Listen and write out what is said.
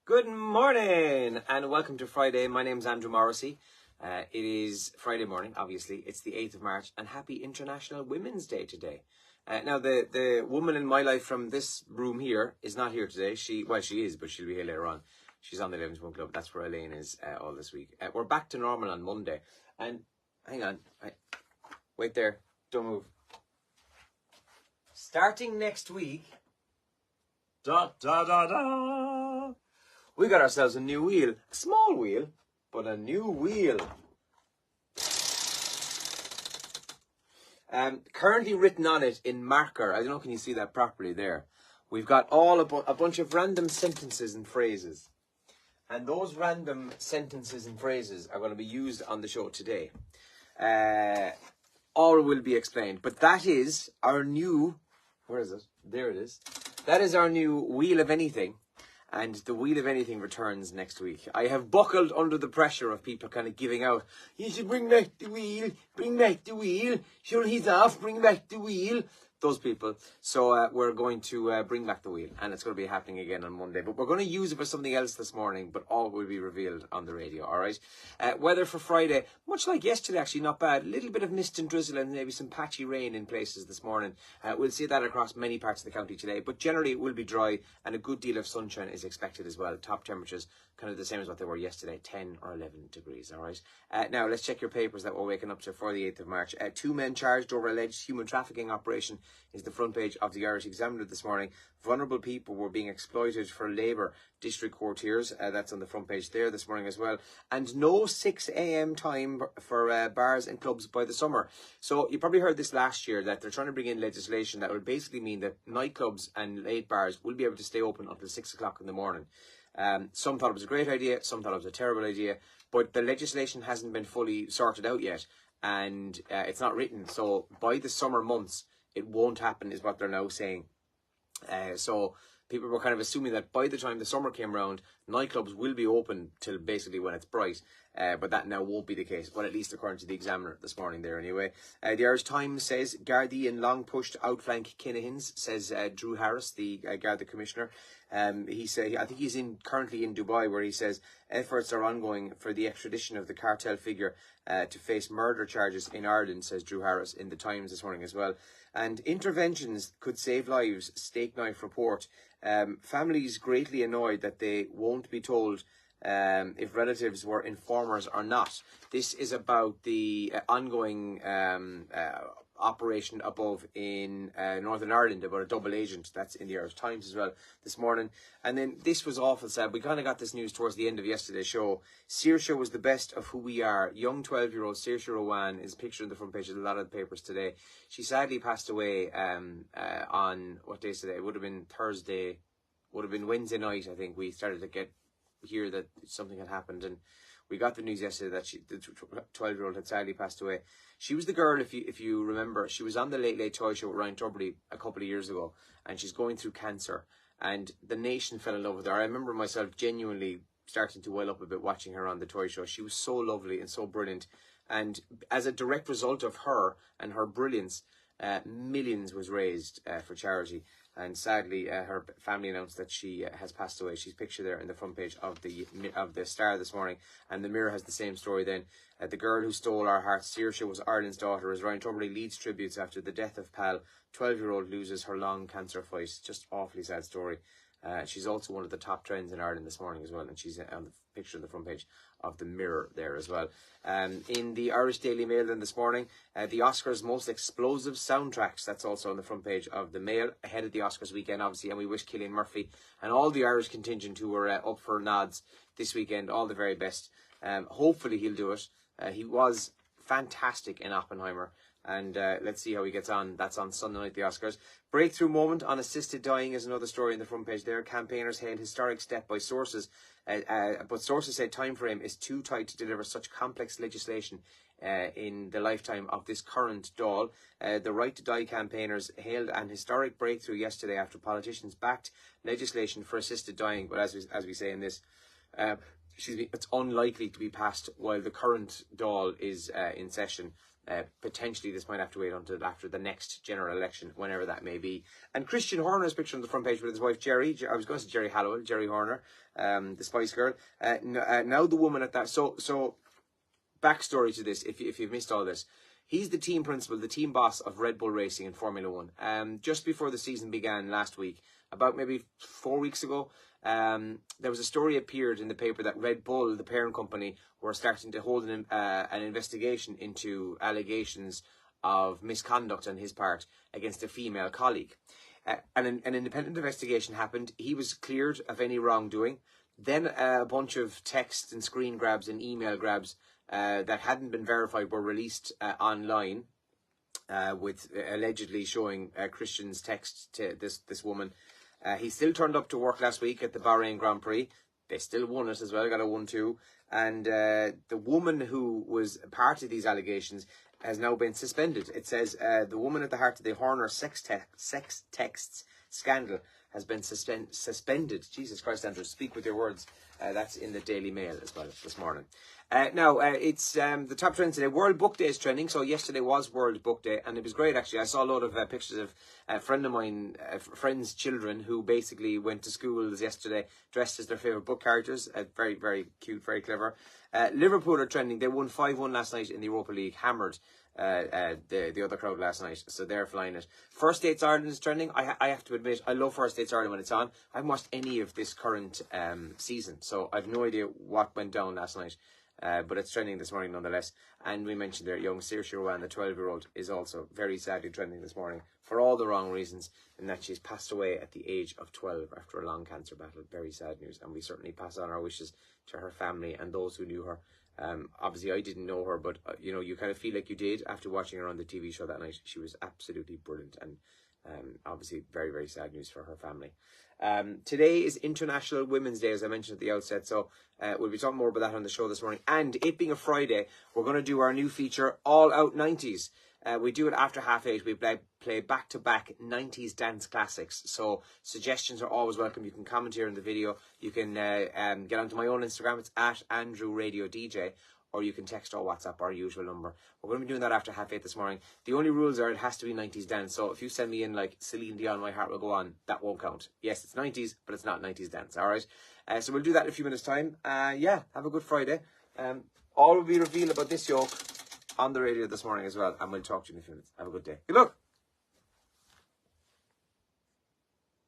Good morning and welcome to Friday. My name's Andrew Morrissey. It is Friday morning, obviously. It's the 8th of March and happy International Women's Day today. Now, the woman in my life from this room here is not here today. She is, but she'll be here later on. She's on the Living Spoon Club. That's where Elaine is all this week. We're back to normal on Monday. And hang on. Wait there. Don't move. Starting next week, we got ourselves a new wheel. A small wheel, but a new wheel. Currently written on it in marker. I don't know, can you see that properly there? We've got a bunch of random sentences and phrases. And those random sentences and phrases are going to be used on the show today. All will be explained. But that is our new... Where is it? There it is. That is our new Wheel of Anything. And the Wheel of Anything returns next week. I have buckled under the pressure of people kind of giving out, you should bring back the wheel, sure he's off, bring back the wheel. Those people. So we're going to bring back the wheel, and it's going to be happening again on Monday. But we're going to use it for something else this morning, but all will be revealed on the radio, all right? Weather for Friday, much like yesterday, actually, not bad. A little bit of mist and drizzle and maybe some patchy rain in places this morning. We'll see that across many parts of the county today, but generally it will be dry, and a good deal of sunshine is expected as well. Top temperatures kind of the same as what they were yesterday, 10 or 11 degrees, all right? Now, let's check your papers that we're waking up to for the 8th of March. 2 men charged over alleged human trafficking operation is the front page of the Irish Examiner this morning. Vulnerable people were being exploited for labour. District Court hears. That's on the front page there this morning as well. And no 6 a.m. time for bars and clubs by the summer. So you probably heard this last year that they're trying to bring in legislation that would basically mean that nightclubs and late bars will be able to stay open until 6 o'clock in the morning. Some thought it was a great idea, some thought it was a terrible idea, but the legislation hasn't been fully sorted out yet, and it's not written. So by the summer months, it won't happen, is what they're now saying. So people were kind of assuming that by the time the summer came around, nightclubs will be open till basically when it's bright. But that now won't be the case, well, at least according to the Examiner this morning there anyway. The Irish Times says Gardaí in long push to outflank Kinahans, says Drew Harris, the Garda Commissioner. He said, I think he's currently in Dubai, where he says efforts are ongoing for the extradition of the cartel figure to face murder charges in Ireland, says Drew Harris in the Times this morning as well. And interventions could save lives, Steak Knife report. Families greatly annoyed that they won't be told if relatives were informers or not. This is about the ongoing operation above in Northern Ireland about a double agent. That's in the Irish Times as well this morning. And then this was awful sad. We kind of got this news towards the end of yesterday's show. Saoirse was the best of who we are. Young 12-year-old Saoirse Rowan is pictured on the front page of a lot of the papers today. She sadly passed away on, what day is today? It would have been Thursday, would have been Wednesday night, I think. We started to hear that something had happened, and we got the news yesterday that the 12-year-old had sadly passed away. She was the girl, if you remember, she was on the Late Late Toy Show with Ryan Tubridy a couple of years ago, and she's going through cancer, and the nation fell in love with her. I remember myself genuinely starting to well up a bit watching her on the Toy Show. She was so lovely and so brilliant, and as a direct result of her and her brilliance, millions was raised for charity. And sadly, her family announced that she has passed away. She's pictured there in the front page of the Star this morning, and the Mirror has the same story. Then, the girl who stole our hearts, Saoirse, was Ireland's daughter. As Ryan Tubridy leads tributes after the death of Pal, 12-year-old loses her long cancer fight. Just awfully sad story. She's also one of the top trends in Ireland this morning as well, and she's on the picture on the front page of the Mirror there as well. In the Irish Daily Mail then this morning, the Oscars' most explosive soundtracks, that's also on the front page of the Mail, ahead of the Oscars weekend, obviously, and we wish Cillian Murphy and all the Irish contingent who were up for nods this weekend all the very best. Hopefully he'll do it. He was fantastic in Oppenheimer, and let's see how he gets on. That's on Sunday night, the Oscars. Breakthrough moment on assisted dying is another story in the front page there. Campaigners hailed historic step by sources, but sources said time frame is too tight to deliver such complex legislation in the lifetime of this current Dáil. The Right to Die campaigners hailed an historic breakthrough yesterday after politicians backed legislation for assisted dying. But as we say in this, it's unlikely to be passed while the current Dáil is in session. Potentially this might have to wait until after the next general election, whenever that may be. And Christian Horner's picture on the front page with his wife Jerry. I was going to say Jerry Halliwell, Jerry Horner, the Spice Girl. Now the woman at that. So backstory to this, if you've missed all this. He's the team principal, the team boss of Red Bull Racing in Formula One. Just before the season began last week, about maybe 4 weeks ago, there was a story appeared in the paper that Red Bull, the parent company, were starting to hold an investigation into allegations of misconduct on his part against a female colleague. An independent investigation happened. He was cleared of any wrongdoing. Then a bunch of text and screen grabs and email grabs that hadn't been verified were released online, with allegedly showing Christian's text to this woman. He still turned up to work last week at the Bahrain Grand Prix. They still won it as well, got a 1-2. And the woman who was part of these allegations has now been suspended. It says the woman at the heart of the Horner sex texts scandal has been suspended. Jesus Christ, Andrew, speak with your words. That's in the Daily Mail as well this morning. Now, it's the top trend today. World Book Day is trending. So yesterday was World Book Day, and it was great, actually. I saw a lot of pictures of a friend of mine, friends' children, who basically went to schools yesterday dressed as their favourite book characters. Very, very cute, very clever. Liverpool are trending. They won 5-1 last night in the Europa League, hammered the other crowd last night, so they're flying it. First Dates Ireland is trending. I have to admit, I love First Dates Ireland when it's on. I haven't watched any of this current season, so I've no idea what went down last night. But it's trending this morning nonetheless. And we mentioned there, young Saoirse Rowan, the 12-year-old, is also very sadly trending this morning for all the wrong reasons, in that she's passed away at the age of 12 after a long cancer battle. Very sad news, and we certainly pass on our wishes to her family and those who knew her. Obviously I didn't know her, but you know, you kind of feel like you did after watching her on the TV show that night. She was absolutely brilliant, and obviously very, very sad news for her family. Today is International Women's Day, as I mentioned at the outset, so we'll be talking more about that on the show this morning. And it being a Friday, we're going to do our new feature, All Out 90s. We do it after 8:30. We play back-to-back 90s dance classics. So suggestions are always welcome. You can comment here in the video. You can get onto my own Instagram. It's @AndrewRadioDJ. Or you can text or WhatsApp our usual number. We're going to be doing that after 8:30 this morning. The only rules are it has to be 90s dance. So if you send me in like Celine Dion, My Heart Will Go On, that won't count. Yes, it's 90s, but it's not 90s dance. All right. So we'll do that in a few minutes' time. Yeah, have a good Friday. All will be revealed about this yoke on the radio this morning as well. And we'll talk to you in a few minutes. Have a good day. Good luck.